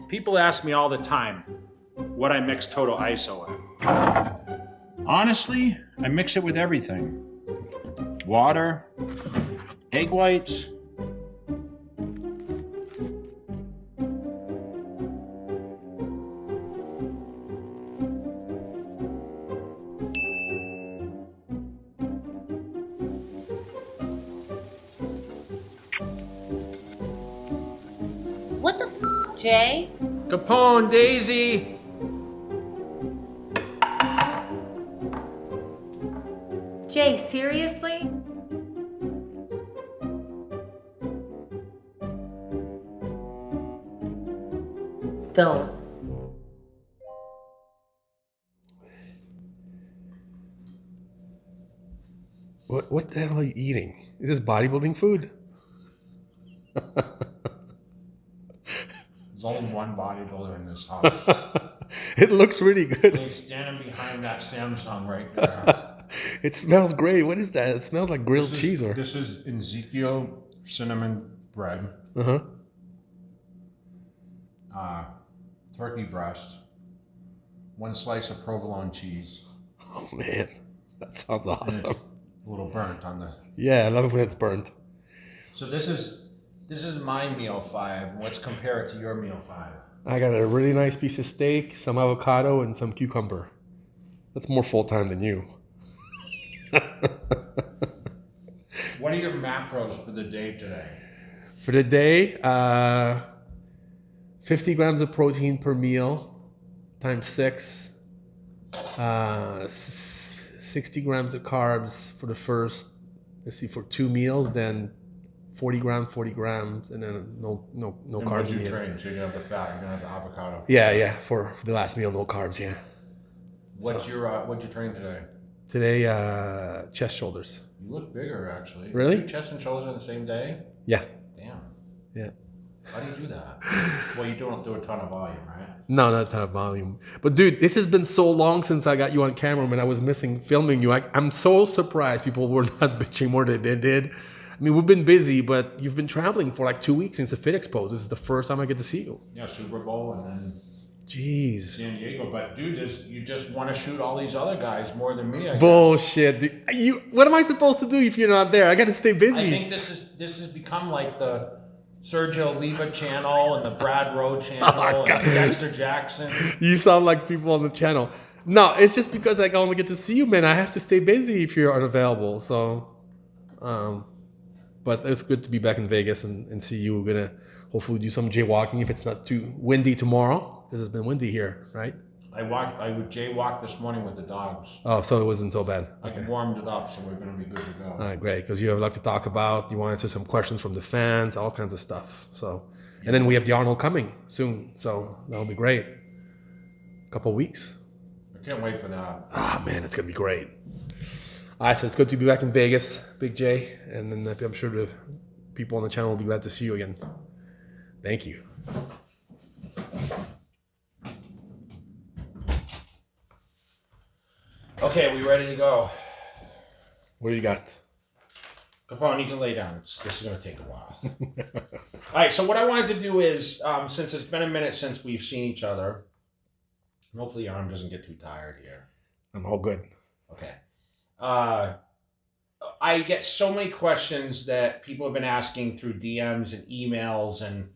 People ask me all the time what I mix Total ISO in. Honestly, I mix it with everything. Water, egg whites. What the f, Jay? Capone, Daisy. Jay, seriously? Don't. What the hell are you eating? Is this bodybuilding food? There's only one bodybuilder in this house. It looks really good. He's standing behind that Samsung right there. It smells great. What is that? It smells like grilled cheese or... This is Ezekiel cinnamon bread. Uh-huh. Turkey breast. 1 slice of provolone cheese. Oh, man. That sounds awesome. A little burnt on the... Yeah, I love it when it's burnt. So this is my meal 5. Let's compare it to your meal 5. I got a really nice piece of steak, some avocado, and some cucumber. That's more full-time than you. What are your macros for the day today? For the day, 50 grams of protein per meal times 6. 60 grams of carbs for the first, for 2 meals, then 40 grams, and then no And carbs. What you train? So you're gonna have the fat, you're gonna have the avocado. Yeah, for the last meal, no carbs. Yeah. What'd you train today? Today, chest shoulders. You look bigger, actually. Really? You do chest and shoulders on the same day? Yeah. Damn. Yeah. How do you do that? Well, you don't do a ton of volume, right? No, not a ton of volume. But dude, this has been so long since I got you on camera, man. I was missing filming you. I'm so surprised people were not bitching more than they did. I mean, we've been busy, but you've been traveling for like 2 weeks since the Fit Expo. This is the first time I get to see you. Yeah, Super Bowl and then Jeez. San Diego. But dude, you just want to shoot all these other guys more than me, I guess. Bullshit. Dude. What am I supposed to do if you're not there? I got to stay busy. I think this has become like the Sergio Oliva channel and the Brad Rowe channel and Dexter Jackson. You sound like people on the channel. No, it's just because I only get to see you, man. I have to stay busy if you're unavailable. So, but it's good to be back in Vegas and see you. We're gonna hopefully do some jaywalking if it's not too windy tomorrow, because it's been windy here, right? I would jaywalk this morning with the dogs. Oh, so it wasn't so bad. Okay. I warmed it up, so we're gonna be good to go. All right, great, because you have a lot to talk about. You want to answer some questions from the fans, all kinds of stuff. So, and then we have the Arnold coming soon, so that'll be great. A couple of weeks. I can't wait for that. Ah, man, it's gonna be great. All right, so it's good to be back in Vegas, Big J, and then I'm sure the people on the channel will be glad to see you again. Thank you. Okay, we ready to go? What do you got? Capone, you can lay down. This is going to take a while. All right, so what I wanted to do is, since it's been a minute since we've seen each other, and hopefully your arm doesn't get too tired here. I'm all good. Okay. I get so many questions that people have been asking through DMs and emails and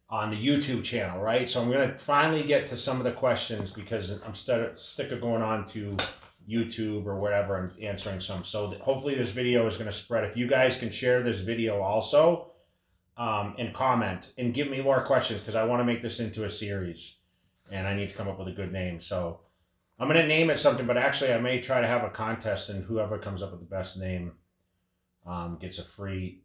on the YouTube channel, right? So I'm going to finally get to some of the questions because I'm sick of going on to YouTube or whatever and answering some. So hopefully this video is going to spread. If you guys can share this video also and comment and give me more questions, because I want to make this into a series and I need to come up with a good name. So I'm going to name it something, but actually I may try to have a contest, and whoever comes up with the best name gets a free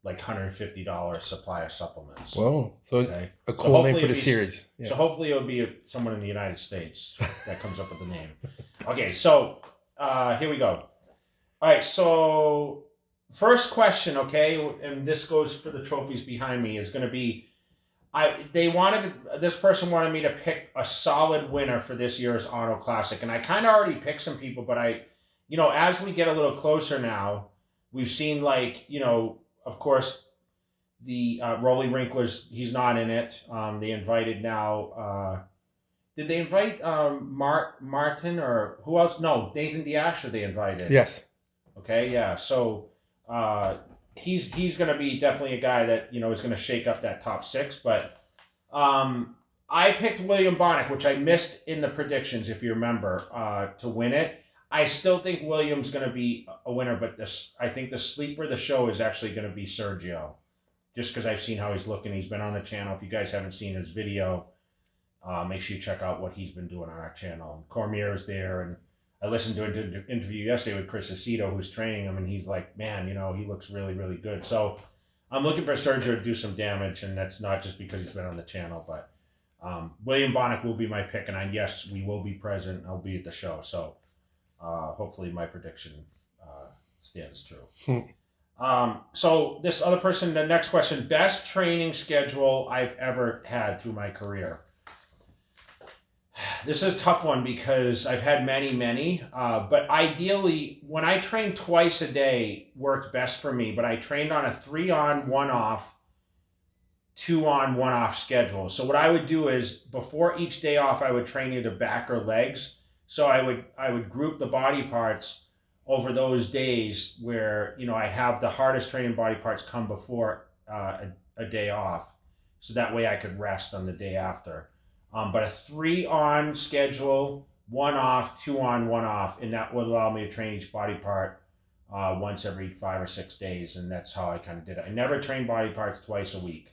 like $150 supply of supplements. Whoa, so okay? A cool name for the series. Yeah. So hopefully it'll be someone in the United States that comes up with the name. Okay, so here we go. All right, so first question, okay, and this goes for the trophies behind me, is going to be, this person wanted me to pick a solid winner for this year's Arnold Classic, and I kind of already picked some people, but as we get a little closer now, we've seen, like, of course, the Rolly Wrinklers, he's not in it. They invited now. Did they invite Martin or who else? No, Nathan D'Asher they invited. Yes. Okay, yeah. So he's going to be definitely a guy that is going to shake up that top 6. But I picked William Bonnick, which I missed in the predictions, if you remember, to win it. I still think William's going to be a winner, but I think the sleeper of the show is actually going to be Sergio, just because I've seen how he's looking. He's been on the channel. If you guys haven't seen his video, make sure you check out what he's been doing on our channel. Cormier is there, and I listened to an interview yesterday with Chris Aceto, who's training him, and he's like, man, he looks really, really good. So I'm looking for Sergio to do some damage, and that's not just because he's been on the channel, but William Bonnick will be my pick, and yes, we will be present. I'll be at the show, so hopefully my prediction stands true. So this other person, the next question, best training schedule I've ever had through my career. This is a tough one because I've had many, but ideally when I trained twice a day worked best for me, but I trained on a 3-on, 1-off, 2-on, 1-off schedule. So what I would do is before each day off, I would train either back or legs. So I would group the body parts over those days where, I'd have the hardest training body parts come before a day off. So that way I could rest on the day after. But a 3-on schedule, 1-off, 2-on, 1-off, and that would allow me to train each body part once every 5 or 6 days. And that's how I kind of did it. I never trained body parts twice a week.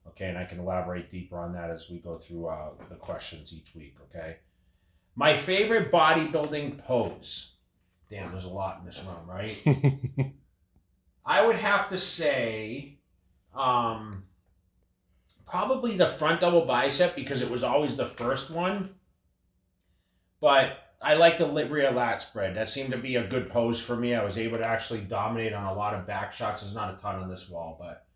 Okay. And I can elaborate deeper on that as we go through the questions each week. Okay. My favorite bodybuilding pose. Damn, there's a lot in this room, right? I would have to say probably the front double bicep because it was always the first one. But I like the rear lat spread. That seemed to be a good pose for me. I was able to actually dominate on a lot of back shots. There's not a ton on this wall, but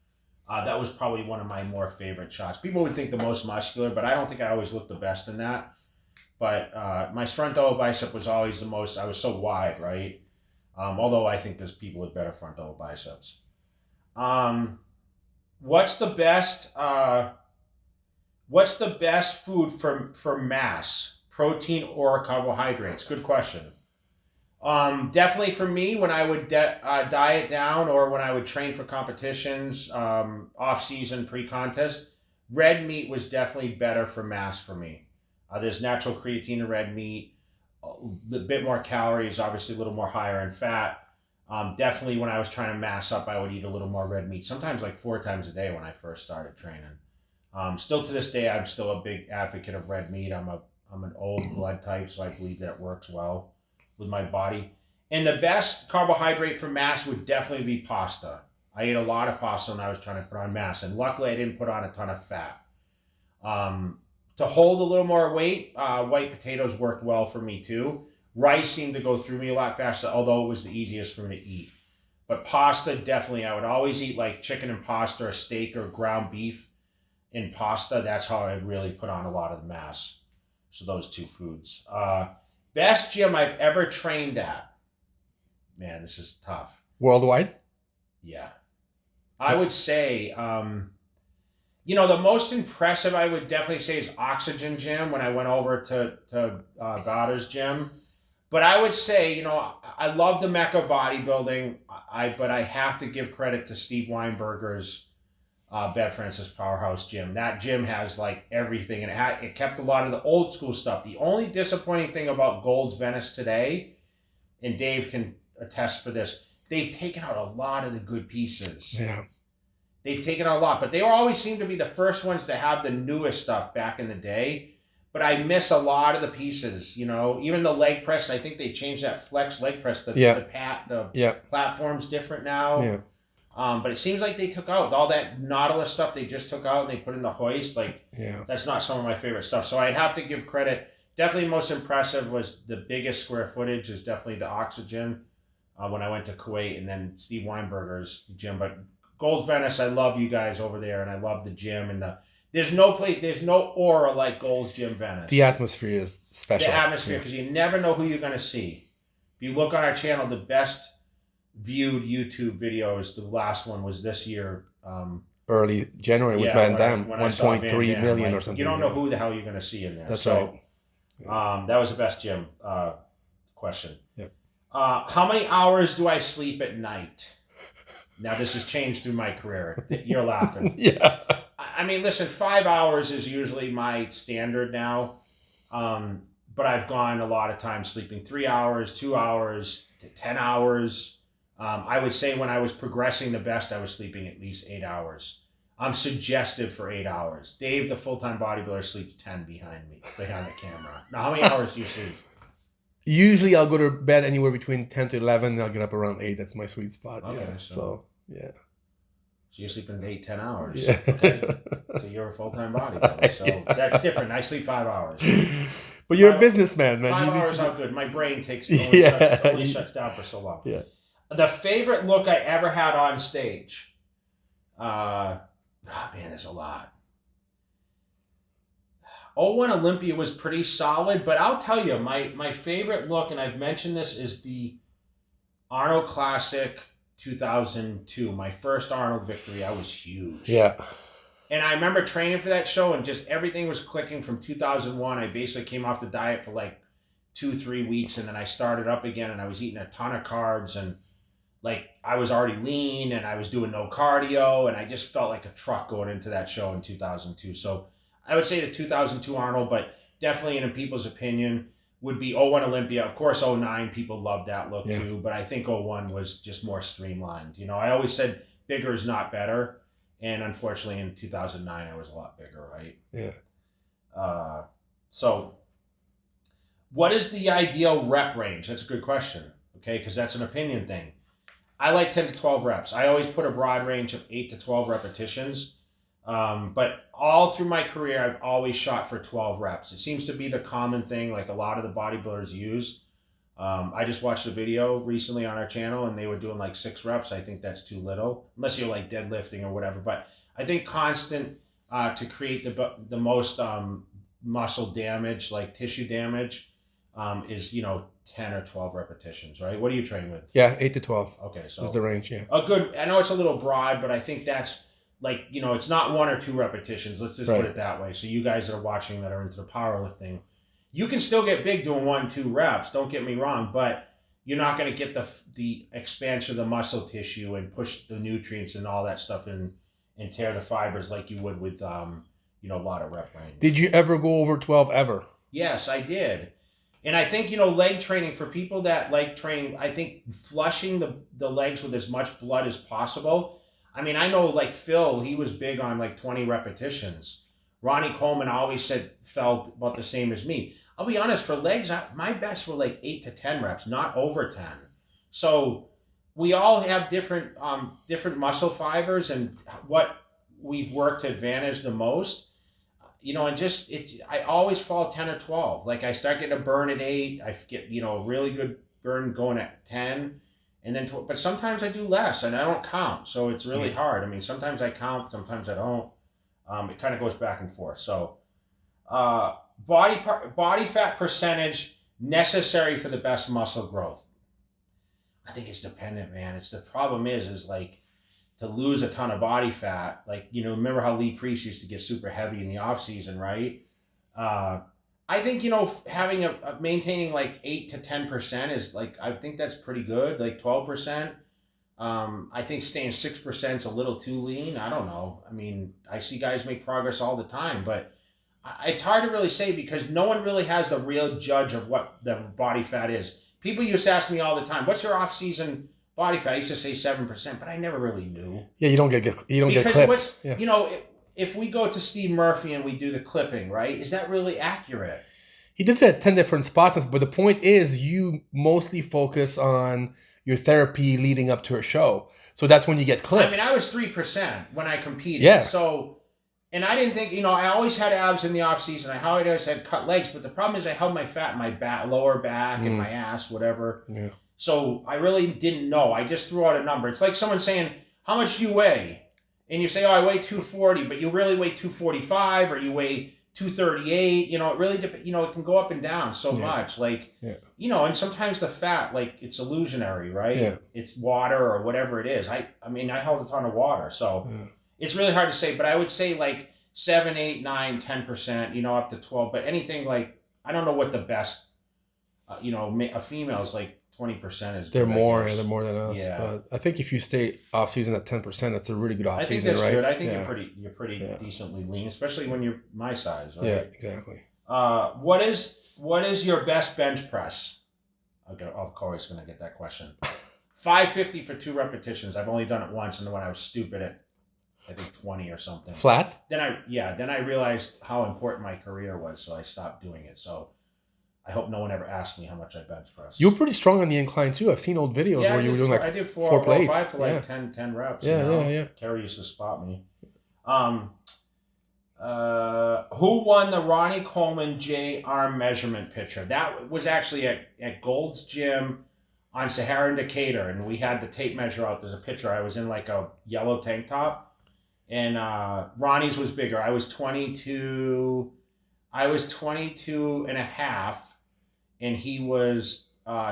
that was probably one of my more favorite shots. People would think the most muscular, but I don't think I always looked the best in that. But my front double bicep was always the most. I was so wide, right? Although I think there's people with better front double biceps. What's the best food for mass, protein or carbohydrates? Good question. Definitely for me, when I would diet down or when I would train for competitions, off season, pre-contest, red meat was definitely better for mass for me. There's natural creatine in red meat, a bit more calories, obviously a little more higher in fat. Definitely when I was trying to mass up, I would eat a little more red meat, sometimes like 4 times a day when I first started training. Still to this day, I'm still a big advocate of red meat. I'm an old blood type, so I believe that it works well with my body. And the best carbohydrate for mass would definitely be pasta. I ate a lot of pasta when I was trying to put on mass, and luckily I didn't put on a ton of fat. To hold a little more weight, white potatoes worked well for me too. Rice seemed to go through me a lot faster, although it was the easiest for me to eat. But pasta, definitely, I would always eat like chicken and pasta or steak or ground beef in pasta. That's how I really put on a lot of the mass. So those 2 foods. Best gym I've ever trained at. Man, this is tough. Worldwide? Yeah. I would say... the most impressive I would definitely say is Oxygen Gym when I went over to Bowder's gym. But I would say, I love the Mecca bodybuilding, but I have to give credit to Steve Weinberger's Bev Francis Powerhouse Gym. That gym has like everything, and it kept a lot of the old school stuff. The only disappointing thing about Gold's Venice today, and Dave can attest for this, they've taken out a lot of the good pieces. Yeah. They've taken out a lot, but they always seem to be the first ones to have the newest stuff back in the day. But I miss a lot of the pieces, even the leg press. I think they changed that flex leg press. The platform's different now. Yeah. But it seems like they took out all that Nautilus stuff. They just took out and they put in the hoist. That's not some of my favorite stuff. So I'd have to give credit. Definitely most impressive was the biggest square footage is definitely the Oxygen when I went to Kuwait, and then Steve Weinberger's gym. But Gold's Venice, I love you guys over there, and I love the gym and there's no aura like Gold's Gym Venice. The atmosphere is special. The atmosphere, because you never know who you're going to see. If you look on our channel, the best viewed YouTube videos, the last one was this year, early January with Van Damme, when I saw Van 1.3 Damme, million like, or something. You don't know who the hell you're going to see in there. That's so, right. That was the best gym question. Yep. How many hours do I sleep at night? Now, this has changed through my career. You're laughing. Yeah. I mean, listen, 5 hours is usually my standard now. But I've gone a lot of times sleeping 3 hours, 2 hours, to 10 hours. I would say when I was progressing the best, I was sleeping at least 8 hours. I'm suggestive for 8 hours. Dave, the full-time bodybuilder, sleeps 10 behind the camera. Now, how many hours do you sleep? Usually I'll go to bed anywhere between 10 to 11. And I'll get up around 8. That's my sweet spot. Okay, yeah. So, yeah. So you're sleeping 8, 10 hours. Yeah. Okay. So you're a full-time bodybuilder. So that's different. I sleep 5 hours. But you're a businessman, man. 5 You need hours to... are good. My brain Yeah. only shuts down for so long. Yeah. The favorite look I ever had on stage. Man, there's a lot. 01 Olympia was pretty solid, but I'll tell you, my favorite look, and I've mentioned this, is the Arnold Classic 2002. My first Arnold victory. I was huge. Yeah. And I remember training for that show, and just everything was clicking from 2001. I basically came off the diet for like 2-3 weeks, and then I started up again, and I was eating a ton of carbs, and like I was already lean, and I was doing no cardio, and I just felt like a truck going into that show in 2002. So I would say the 2002 Arnold, but definitely in people's opinion would be 01 Olympia. Of course, 09 people loved that look too, but I think 01 was just more streamlined. You know, I always said bigger is not better, and unfortunately in 2009 I was a lot bigger, right? Yeah. So what is the ideal rep range? That's a good question, okay, because that's an opinion thing. I like 10 to 12 reps. I always put a broad range of 8 to 12 repetitions. But all through my career, I've always shot for 12 reps. It seems to be the common thing, like a lot of the bodybuilders use. I just watched a video recently on our channel, and they were doing like 6 reps. I think that's too little, unless you're like deadlifting or whatever. But I think constant to create the most muscle damage, like tissue damage, is 10 or 12 repetitions, right? What do you train with? Yeah, 8 to 12. Okay, so that's the range. Yeah. A good. I know it's a little broad, but I think that's. Like, it's not 1 or 2 repetitions. Let's just put it that way. So you guys that are watching that are into the powerlifting, you can still get big doing 1-2 reps. Don't get me wrong, but you're not going to get the expansion of the muscle tissue and push the nutrients and all that stuff in and tear the fibers like you would with a lot of rep range. Did you ever go over 12 ever? Yes, I did. And I think, leg training, for people that like training, I think flushing the legs with as much blood as possible. I mean, I know like Phil, he was big on like 20 repetitions. Ronnie Coleman always felt about the same as me. I'll be honest, for legs, my best were like 8 to 10 reps, not over 10. So we all have different muscle fibers and what we've worked to advantage the most. I always fall 10 or 12. Like I start getting a burn at 8. I get, a really good burn going at 10. And then, but sometimes I do less and I don't count. So it's really hard. I mean, sometimes I count, sometimes I don't. It kind of goes back and forth. So body fat percentage necessary for the best muscle growth. I think it's dependent, man. The problem is like to lose a ton of body fat. Like, remember how Lee Priest used to get super heavy in the off season, right? I think, having maintaining like 8 to 10% is like, I think that's pretty good. Like 12%. I think staying 6% is a little too lean. I don't know. I mean, I see guys make progress all the time, but it's hard to really say because no one really has the real judge of what the body fat is. People used to ask me all the time, what's your off season body fat? I used to say 7%, but I never really knew. Yeah, you don't get clipped. If we go to Steve Murphy and we do the clipping, right? Is that really accurate? He does it at 10 different spots, but the point is you mostly focus on your therapy leading up to a show. So that's when you get clipped. I mean, I was 3% when I competed. Yeah. So, and I didn't think, I always had abs in the off season. I always had cut legs, but the problem is I held my fat in my back, lower back and my ass, whatever. Yeah. So I really didn't know. I just threw out a number. It's like someone saying, how much do you weigh? And you say, oh, I weigh 240, but you really weigh 245 or you weigh 238. It really depends. It can go up and down so much. Like, and sometimes the fat, like, it's illusionary, right? Yeah. It's water or whatever it is. I mean, I held a ton of water. So, It's really hard to say, but I would say like 7, 8, 9, 10%, up to 12. But anything like, I don't know what the best, a female is like 20% is They're good, I more, guess. they're more than us. Yeah. But I think if you stay off season at 10%, that's a really good off I think season, that's right? good. I think Yeah. you're pretty Yeah. decently lean, especially when you're my size, right? Yeah, exactly. What is your best bench press? Okay, of course, going to get that question. 550 for 2 repetitions. I've only done it once, and when I was stupid at, I think 20 or something. Flat? Then I realized how important my career was, so I stopped doing it. So I hope no one ever asked me how much I bench press. You were pretty strong on the incline too. I've seen old videos where you were doing like I did 4 plates. 5 for like Yeah. 10 reps. Yeah. Kerry used to spot me. Who won the Ronnie Coleman J arm measurement picture? That was actually at Gold's Gym on Sahara and Decatur, and we had the tape measure out. There's a picture. I was in like a yellow tank top, and Ronnie's was bigger. I was 22 and a half, and he was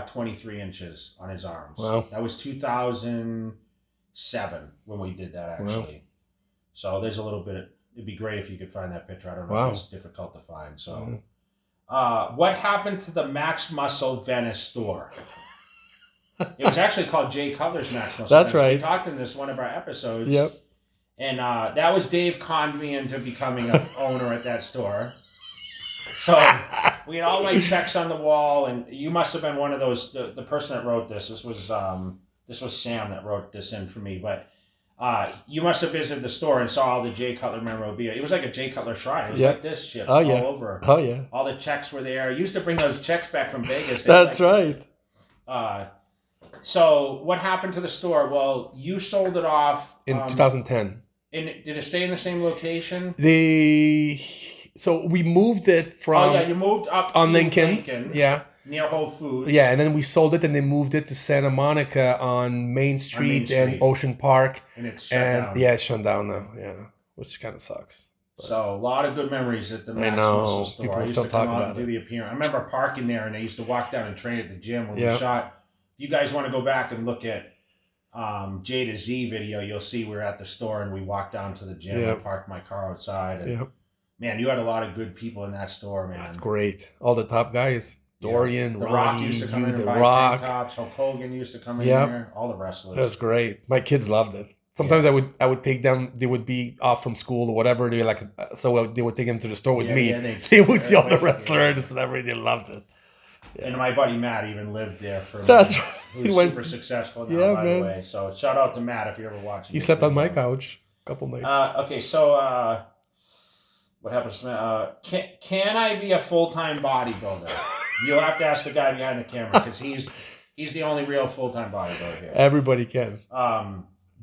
23 inches on his arms. Wow. That was 2007 when we did that, actually. Wow. So there's a little bit. It'd be great if you could find that picture. I don't know Wow. if it's difficult to find. So, what happened to the Max Muscle Venice store? It was actually called Jay Cutler's Max Muscle. That's Venice. right. We talked in one of our episodes. Yep. And that was Dave conned me into becoming an owner at that store. So we had all my checks on the wall, and you must have been one of those. The person that wrote this. This was Sam that wrote this in for me, but. You must have visited the store and saw all the Jay Cutler memorabilia. It was like a Jay Cutler shrine. It was like this shit all over. Oh, yeah. All the checks were there. I used to bring those checks back from Vegas. That's right. So what happened to the store? Well, you sold it off. In 2010. And did it stay in the same location? So we moved it from... you moved up to Lincoln. Yeah. Near Whole Foods. Yeah, and then we sold it and they moved it to Santa Monica on Main Street and Ocean Park. And it's shut down. Yeah, it's shut down now. Yeah, which kind of sucks. But. So a lot of good memories at the Max Muscle store. People I used still to come talk out about and do it. the appearance. I remember parking there, and I used to walk down and train at the gym when we shot. If you guys want to go back and look at J to Z video, you'll see we were at the store and we walked down to the gym. I parked my car outside, and man, you had a lot of good people in that store, man. That's great. All the top guys. Dorian, The Ronnie, Rock used to come in and buy tank tops. Hulk Hogan used to come in there. All the wrestlers. That's great. My kids loved it. Sometimes I would take them. They would be off from school or whatever. They like they would take them to the store with me. They would see all the wrestlers and everything. They loved it. Yeah. And my buddy Matt even lived there for. That's right. He was super successful now, by the way. So shout out to Matt if you're ever watching. He slept on my couch a couple nights. Okay, so what happens to can I be a full-time bodybuilder? You'll have to ask the guy behind the camera because he's the only real full-time bodybuilder here. Everybody can.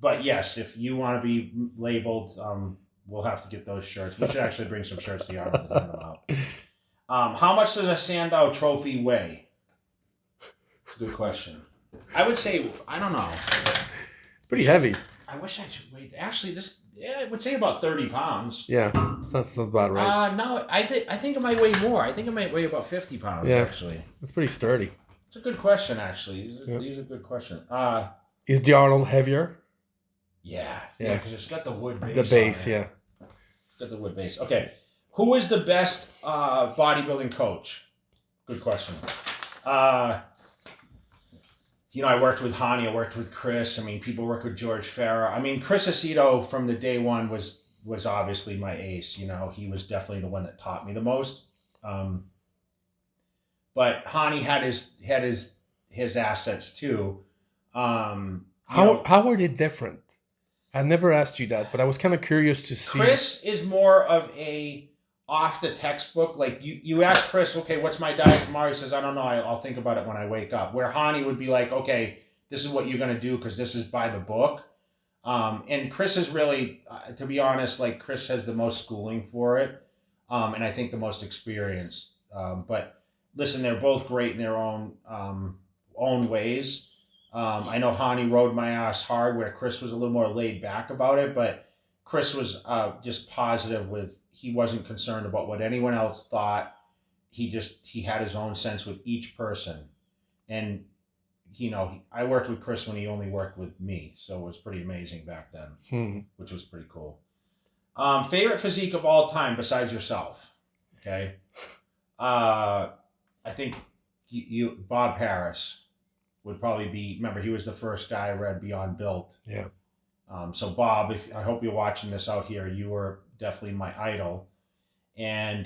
But yes, if you want to be labeled, we'll have to get those shirts. We should actually bring some shirts to the arm and hand them out. How much does a Sandow trophy weigh? It's a good question. I would say, I don't know. It's pretty heavy. I wish I should weigh. Actually, I would say about 30 pounds. Yeah, that's about right. No, I think it might weigh more. I think it might weigh about 50 pounds, actually. It's pretty sturdy. It's a good question, actually. These are good questions. Is the Arnold heavier? Yeah, because it's got the wood base. The base, It's got the wood base. Okay. Who is the best bodybuilding coach? Good question. I worked with Hani. I worked with Chris. I mean, people work with George Farah. I mean, Chris Aceto from the day one was obviously my ace. He was definitely the one that taught me the most. But Hani had his assets too. How were they different? I never asked you that, but I was kind of curious to see. Chris is more of a off the textbook. Like you ask Chris, okay, what's my diet tomorrow? He says, I don't know. I'll think about it when I wake up. Where Hani would be like, okay, this is what you're going to do because this is by the book. And Chris is really, to be honest, like Chris has the most schooling for it. And I think the most experience. But listen, they're both great in their own ways. I know Hani rode my ass hard where Chris was a little more laid back about it, but Chris was just positive he wasn't concerned about what anyone else thought. He had his own sense with each person. And I worked with Chris when he only worked with me, so it was pretty amazing back then, which was pretty cool. Favorite physique of all time besides yourself? Okay. I think Bob Harris would probably be. Remember, he was the first guy I read Beyond Built. Yeah. So Bob, I hope you're watching this out here, you were definitely my idol. And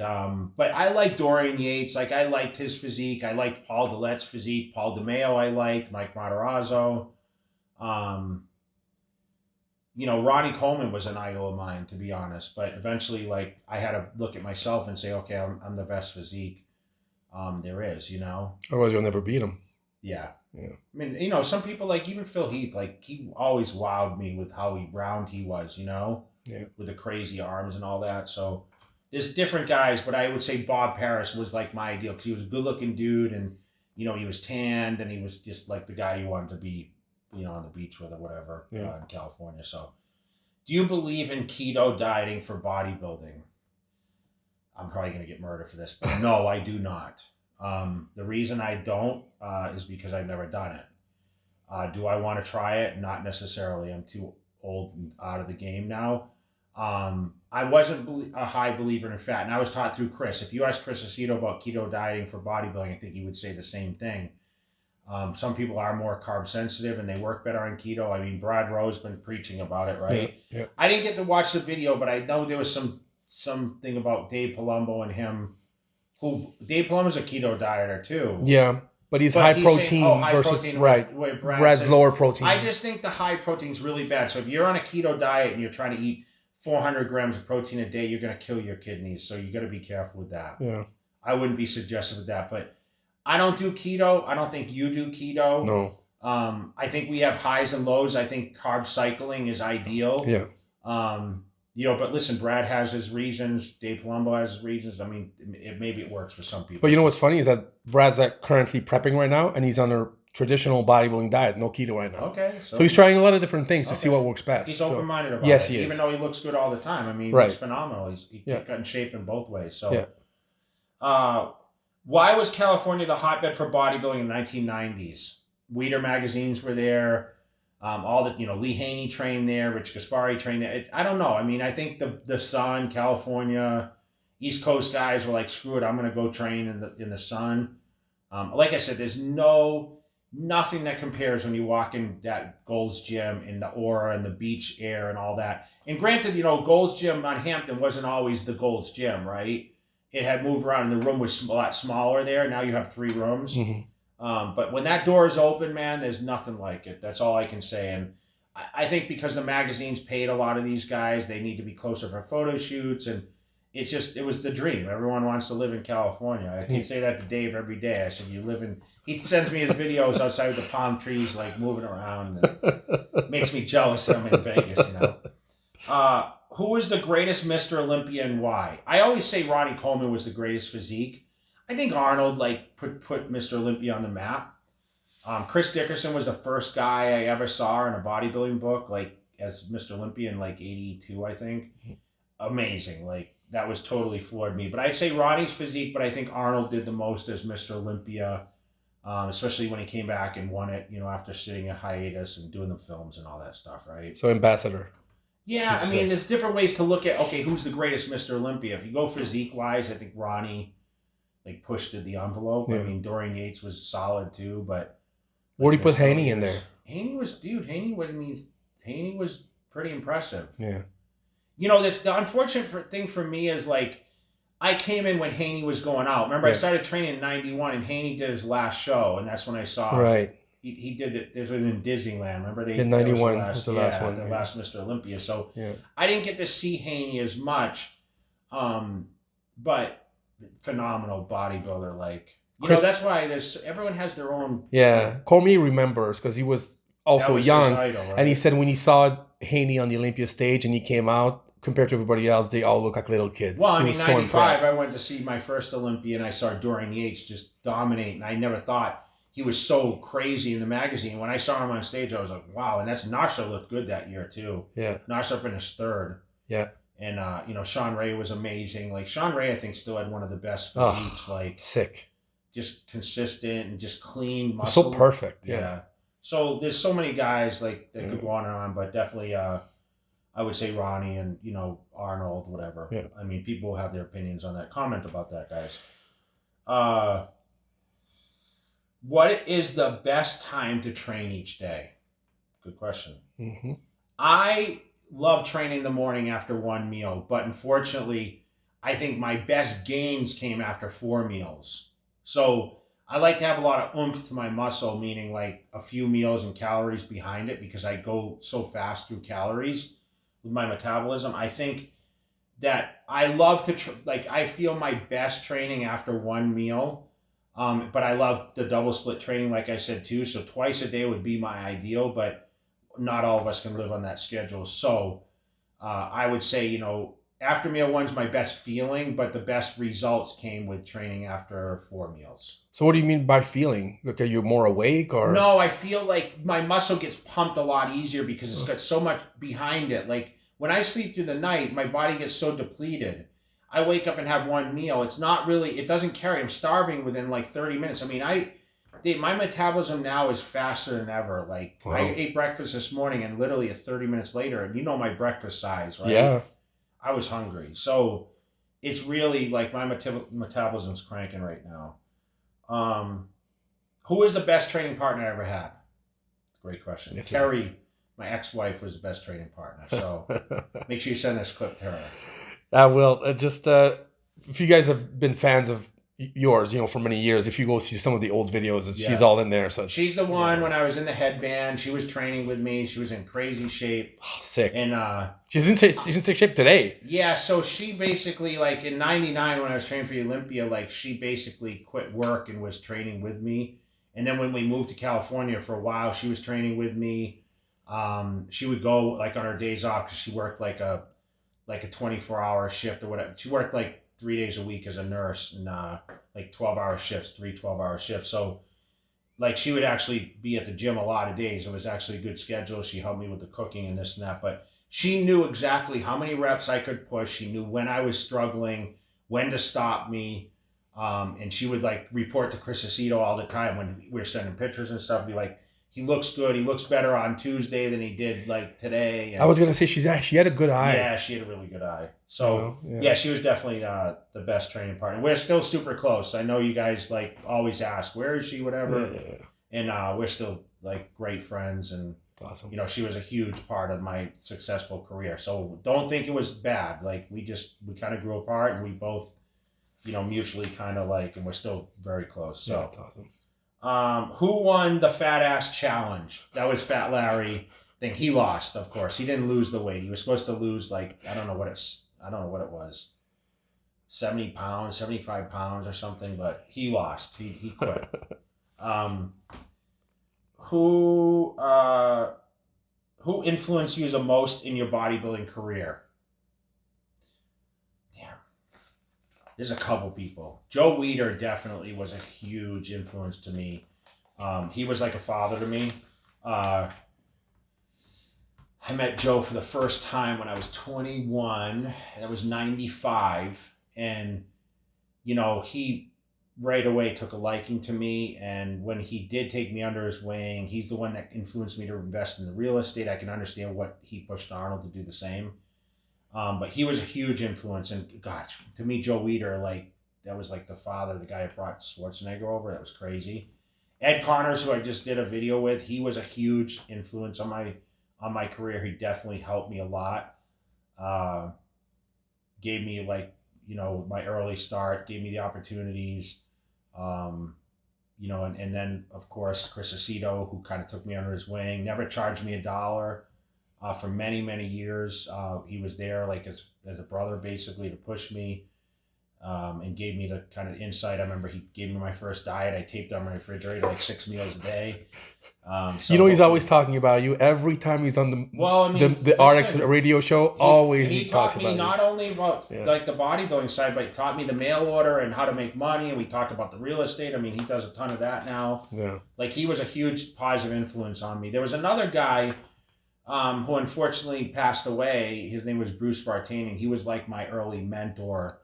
but I like Dorian Yates. Like, I liked his physique. I liked Paul Dillette's physique. Paul DeMeo I liked. Mike Matarazzo. Ronnie Coleman was an idol of mine, to be honest. But eventually, like, I had to look at myself and say, okay, I'm the best physique there is. Otherwise, you'll never beat him. Yeah. Yeah. I mean, some people, like even Phil Heath, like, he always wowed me with how round he was. Yeah. With the crazy arms and all that. So there's different guys, but I would say Bob Harris was like my ideal because he was a good-looking dude, and he was tanned, and he was just like the guy you wanted to be, on the beach with or whatever in California. So, do you believe in keto dieting for bodybuilding? I'm probably going to get murdered for this, but no, I do not. The reason I don't is because I've never done it. Do I want to try it? Not necessarily. I'm too old and out of the game now. I wasn't a high believer in fat, and I was taught through Chris. If you ask Chris Aceto about keto dieting for bodybuilding, I think he would say the same thing. Some people are more carb sensitive and they work better on keto. I mean, Brad Rowe's been preaching about it, right? Yeah. I didn't get to watch the video, but I know there was something about Dave Palumbo and him. Dave Palumbo's a keto dieter too. Yeah, but he's high protein versus protein, right. Where Brad's says, lower protein. I just think the high protein is really bad. So if you're on a keto diet and you're trying to eat 400 grams of protein a day, you're going to kill your kidneys. So you got to be careful with that. Yeah, I wouldn't be suggestive of that, but I don't do keto. I don't think you do keto. No. I think we have highs and lows. I think carb cycling is ideal. Yeah. But listen, Brad has his reasons. Dave Palumbo has his reasons. I mean, maybe it works for some people. But you know what's funny is that Brad's currently prepping right now, and he's on a traditional bodybuilding diet, no keto right now. Okay. So he's trying a lot of different things to see what works best. He's open-minded about yes, it. he is. Even though he looks good all the time. I mean, right. He's phenomenal. He got in shape in both ways. So, yeah. Why was California the hotbed for bodybuilding in the 1990s? Weider magazines were there. All the, Lee Haney trained there. Rich Gaspari trained there. I don't know. I mean, I think the Sun, California, East Coast guys were like, screw it, I'm going to go train in the sun. Like I said, there's nothing that compares when you walk in that Gold's Gym in the aura and the beach air and all that. And granted, Gold's Gym on Hampton wasn't always the Gold's Gym, right? It had moved around and the room was a lot smaller there. Now you have 3 rooms. Mm-hmm. But when that door is open, man, there's nothing like it. That's all I can say. And I think because the magazines paid a lot of these guys, they need to be closer for photo shoots. And it was the dream. Everyone wants to live in California. I can say that to Dave every day. I said, he sends me his videos outside with the palm trees, like moving around. And makes me jealous that I'm in Vegas, Who is the greatest Mr. Olympia and why? I always say Ronnie Coleman was the greatest physique. I think Arnold put Mr. Olympia on the map. Chris Dickerson was the first guy I ever saw in a bodybuilding book, as Mr. Olympia in 82, I think. Amazing. That was totally floored me. But I'd say Ronnie's physique, but I think Arnold did the most as Mr. Olympia, especially when he came back and won it, after sitting a hiatus and doing the films and all that stuff, right? So ambassador. Yeah, I mean, there's different ways to look at, okay, who's the greatest Mr. Olympia? If you go physique-wise, I think Ronnie, pushed the envelope. Yeah. I mean, Dorian Yates was solid, too, but... Where do you put Haney in there? Haney was pretty impressive. Yeah. The unfortunate thing for me is, I came in when Haney was going out. Remember, I started training in 91, and Haney did his last show, and that's when I saw... Right. He did it. There's one in Disneyland. Remember, in 91 was the last one. The last Mr. Olympia. So yeah. I didn't get to see Haney as much, but phenomenal bodybuilder. That's why everyone has their own. Yeah, Cormier remembers because he was also young, idol, right? And he said when he saw Haney on the Olympia stage and he came out, compared to everybody else, they all look like little kids. Well, I mean, 95, I went to see my first Olympia, and I saw Dorian Yates just dominate, and I never thought he was so crazy in the magazine. When I saw him on stage, I was like, wow. And Nasser looked good that year, too. Yeah. Nasser finished 3rd. Yeah. And, Sean Ray was amazing. Sean Ray, I think, still had one of the best physiques. Sick. just consistent and just clean So muscle. perfect. Yeah. So there's so many guys like that could go on and on, but definitely I would say Ronnie and Arnold, whatever. Yeah. I mean, people have their opinions on that. Comment about that, guys. What is the best time to train each day? Good question. Mm-hmm. I love training in the morning after one meal, but unfortunately, I think my best gains came after 4 meals. So I like to have a lot of oomph to my muscle, meaning like a few meals and calories behind it, because I go so fast through calories with my metabolism. I think that I love to I feel my best training after one meal. But I love the double split training, like I said too. So twice a day would be my ideal, but not all of us can live on that schedule. So I would say, after meal one's my best feeling, but the best results came with training after 4 meals. So what do you mean by feeling? Like, are you more awake or? No, I feel like my muscle gets pumped a lot easier because it's got so much behind it. Like when I sleep through the night, my body gets so depleted. I wake up and have one meal. It's not really, it doesn't carry. I'm starving within like 30 minutes. I mean, my metabolism now is faster than ever. Like Wow. I ate breakfast this morning and literally 30 minutes later, and my breakfast size, right? Yeah. I was hungry. So it's really like my metabolism's cranking right now. Who was the best training partner I ever had? Great question. Yes, Carrie, my ex-wife, was the best training partner. So make sure you send this clip to her. I will. If you guys have been fans of yours, for many years, if you go see some of the old videos, she's all in there. So she's the one when I was in the headband. She was training with me. She was in crazy shape. Oh, sick. And she's in sick shape today. Yeah. So she basically, like in '99 when I was training for Olympia, like she basically quit work and was training with me. And then when we moved to California for a while, she was training with me. She would go like on her days off because she worked like a 24-hour shift or whatever. She worked like 3 days a week as a nurse and like 12-hour shifts, 3 12-hour shifts. So like she would actually be at the gym a lot of days. It was actually a good schedule. She helped me with the cooking and this and that. But she knew exactly how many reps I could push. She knew when I was struggling, when to stop me. And she would like report to Chris Aceto all the time when we were sending pictures and stuff, be like, he looks good. He looks better on Tuesday than he did like today. And I was gonna say she had a good eye. Yeah, she had a really good eye. So yeah, she was definitely the best training partner. We're still super close. I know you guys like always ask, where is she, whatever. Yeah. And we're still like great friends. And that's awesome. She was a huge part of my successful career. So don't think it was bad. Like we kind of grew apart, and we both, mutually kind of like, and we're still very close. So yeah, that's awesome. Who won the fat ass challenge? That was Fat Larry. Thing he lost, of course. He didn't lose the weight. He was supposed to lose like I don't know what it was, 70 pounds, 75 pounds or something. But he lost. He quit. Who influenced you the most in your bodybuilding career? There's a couple people. Joe Weider definitely was a huge influence to me. He was like a father to me. I met Joe for the first time when I was 21. That was 95. And, he right away took a liking to me. And when he did take me under his wing, he's the one that influenced me to invest in the real estate. I can understand what he pushed Arnold to do the same. But he was a huge influence, and gosh, to me, Joe Weider, like that was like the father, the guy who brought Schwarzenegger over. That was crazy. Ed Connors, who I just did a video with, he was a huge influence on my career. He definitely helped me a lot. Gave me like my early start, gave me the opportunities. And then of course Chris Aceto, who kind of took me under his wing, never charged me $1. For many, many years, he was there like as a brother, basically, to push me and gave me the kind of insight. I remember he gave me my first diet. I taped on my refrigerator like 6 meals a day. He's always talking about you every time he's on the RX radio show. He talks about you. Not only about like the bodybuilding side, but he taught me the mail order and how to make money. And we talked about the real estate. I mean, he does a ton of that now. Yeah, like he was a huge positive influence on me. There was another guy who unfortunately passed away. His name was Bruce Vartaning. He was like my early mentor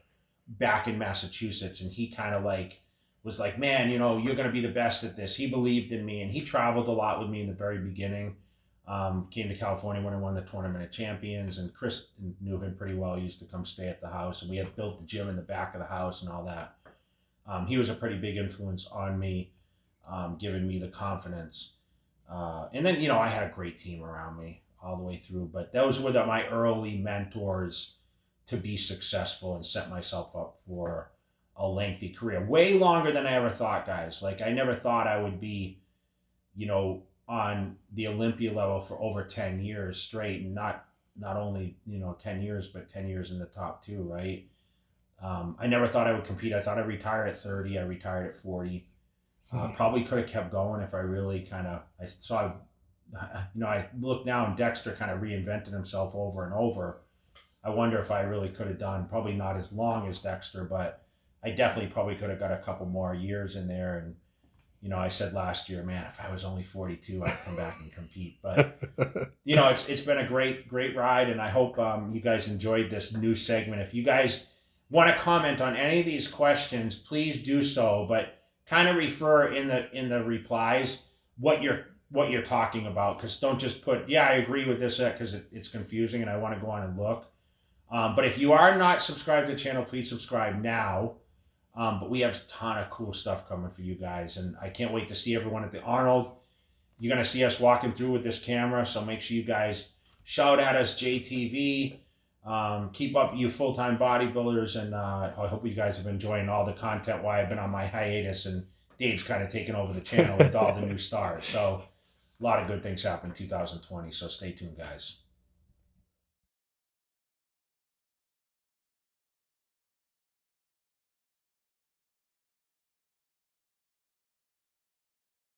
back in Massachusetts, and he kind of like was like, man, you know, you're going to be the best at this. He believed in me, and he traveled a lot with me in the very beginning. Came to California when I won the Tournament of Champions, and Chris knew him pretty well. He used to come stay at the house, and we had built the gym in the back of the house and all that. He was a pretty big influence on me, giving me the confidence. And then, you know, I had a great team around me all the way through, but those were my early mentors to be successful and set myself up for a lengthy career, way longer than I ever thought, guys. Like, I never thought I would be, you know, on the Olympia level for over 10 years straight, and not only, you know, 10 years, but 10 years in the top two, right? I never thought I would compete. I thought I'd retire at 30. I retired at 40. Probably could have kept going if I really I look now, and Dexter kind of reinvented himself over and over. I wonder if I really could have done, probably not as long as Dexter, but I definitely probably could have got a couple more years in there. And, you know, I said last year, man, if I was only 42, I'd come back and compete. But, you know, it's been a great ride, and I hope you guys enjoyed this new segment. If you guys want to comment on any of these questions, please do so, but kind of refer in the replies what you're talking about, because don't just put, yeah, I agree with this, because it's confusing and I want to go on and look. But if you are not subscribed to the channel, please subscribe now. But we have a ton of cool stuff coming for you guys, and I can't wait to see everyone at the Arnold. You're going to see us walking through with this camera, so make sure you guys shout at us, JayTV. Keep up, you full-time bodybuilders, and I hope you guys have been enjoying all the content while I've been on my hiatus, and Dave's kind of taken over the channel with all the new stars. So a lot of good things happen in 2020, so stay tuned, guys.